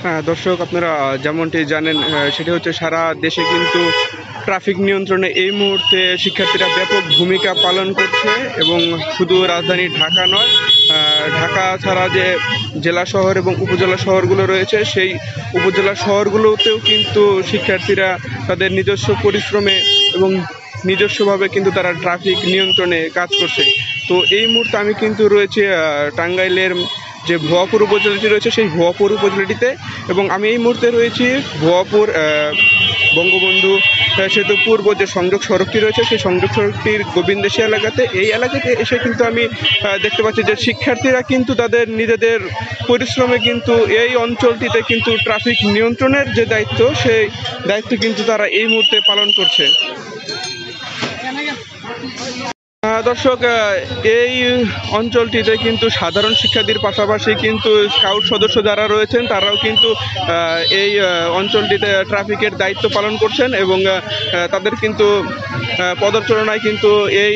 হ্যাঁ দর্শক, আপনারা যেমনটি জানেন সেটি হচ্ছে সারা দেশে কিন্তু ট্রাফিক নিয়ন্ত্রণে এই মুহূর্তে শিক্ষার্থীরা ব্যাপক ভূমিকা পালন করছে। এবং শুধু রাজধানী ঢাকা নয়, ঢাকা ছাড়া যে জেলা শহর এবং উপজেলা শহরগুলো রয়েছে সেই উপজেলা শহরগুলোতেও কিন্তু শিক্ষার্থীরা তাদের নিজস্ব পরিশ্রমে এবং নিজস্বভাবে কিন্তু তারা ট্রাফিক নিয়ন্ত্রণে কাজ করছে। তো এই মুহূর্তে আমি কিন্তু রয়েছে টাঙ্গাইলের যে ভুয়াপুর উপজেলাটি রয়েছে সেই ভুয়াপুর উপজেলাটিতে, এবং আমি এই মুহূর্তে রয়েছি ভুয়াপুর বঙ্গবন্ধু সেতু পূর্ব যে সংযোগ সড়কটি রয়েছে সেই সংযোগ সড়কটির গোবিন্দেশী এলাকাতে। এই এলাকাতে এসে কিন্তু আমি দেখতে পাচ্ছি যে শিক্ষার্থীরা কিন্তু তাদের নিজেদের পরিশ্রমে কিন্তু এই অঞ্চলটিতে কিন্তু ট্রাফিক নিয়ন্ত্রণের যে দায়িত্ব সেই দায়িত্ব কিন্তু তারা এই মুহূর্তে পালন করছে। দর্শক, এই অঞ্চলটিতে কিন্তু সাধারণ শিক্ষার্থীর পাশাপাশি কিন্তু স্কাউট সদস্য যারা রয়েছেন তারাও কিন্তু এই অঞ্চলটিতে ট্রাফিকের দায়িত্ব পালন করছেন, এবং তাদের কিন্তু পদচারণায় কিন্তু এই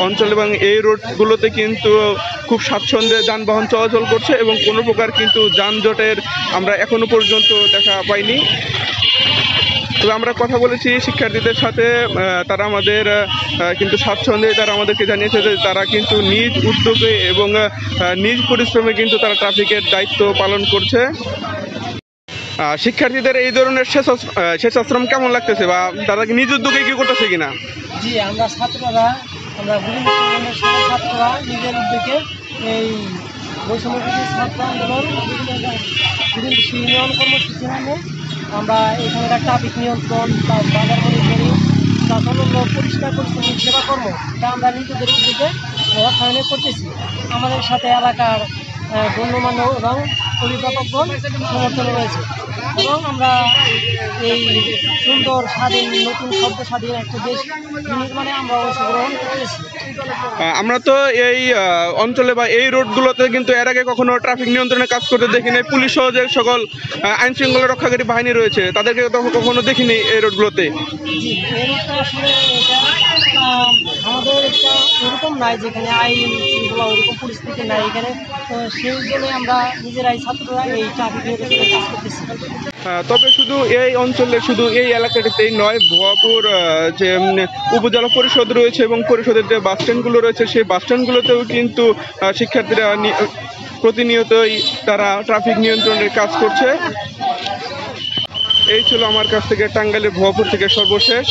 অঞ্চল এবং এই রোডগুলোতে কিন্তু খুব স্বাচ্ছন্দ্যে যানবাহন চলাচল করছে, এবং কোনো প্রকার কিন্তু যানজটের আমরা এখনো পর্যন্ত দেখা পাইনি। তবে আমরা কথা বলেছি শিক্ষার্থীদের সাথে, তারা আমাদের কিন্তু স্বাচ্ছন্দ্যে তারা আমাদেরকে জানিয়েছে যে তারা কিন্তু নিজ উদ্যোগে এবং নিজ পরিশ্রমে কিন্তু তারা ট্রাফিকের দায়িত্ব পালন করছে। শিক্ষার্থীদের এই ধরনের স্বেচ্ছাশ্রম কেমন লাগতেছে, বা তারা কি নিজ উদ্যোগে কি করতেছে কিনা? জি, আমরা ছাত্ররা নিজের উদ্যোগে এই বৈষম্যবিরোধী ছাত্র আন্দোলন ইউনিয়ন কর্মসূচি নামে আমরা এখানকার ট্রাফিক নিয়ন্ত্রণ প্লাস বাজার মনিটরিং প্লাস অন্যান্য পরিষ্কার পরিচ্ছন্ন সেবা কর্ম তা আমরা নিজেদের উদ্যোগে অর্থায়নে করতেছি। আমাদের সাথে এলাকার গণ্যমান্য এবং অভিভাবকগণ সমর্থনে রয়েছে, এবং আমরা এই সুন্দর স্বাধীন নতুন শব্দ স্বাধীন একটা দেশ নির্মাণে আমরা অংশগ্রহণ করতেছি। আমরা তো এই অঞ্চলে বা এই রোডগুলোতে কিন্তু এর আগে কখনো ট্রাফিক নিয়ন্ত্রণে কাজ করতে দেখিনি। পুলিশ সহ যে সকল আইন শৃঙ্খলা রক্ষাকারী বাহিনী রয়েছে তাদেরকে কখনো দেখিনি এই রোডগুলোতে। জি, এই রোডটা আসলে এটা আমাদের একটা ওরকম নাই, যেখানে আইন শৃঙ্খলা ওরকম পরিস্থিতি নাই এখানে, সেই জন্য আমরা নিজেরাই ছাত্ররা এই ট্রাফিক নিয়ন্ত্রণে কাজ করতেছি। তবে শুধু এই অঞ্চলে, শুধু এই এলাকাটিতেই নয়, ভুয়াপুর যে উপজেলা পরিষদ রয়েছে এবং পরিষদের যে বাস স্ট্যান্ডগুলো রয়েছে সেই বাস স্ট্যান্ডগুলোতেও কিন্তু শিক্ষার্থীরা প্রতিনিয়তই তারা ট্রাফিক নিয়ন্ত্রণের কাজ করছে। এই ছিল আমার কাছ থেকে টাঙ্গাইলের ভুয়াপুর থেকে সর্বশেষ।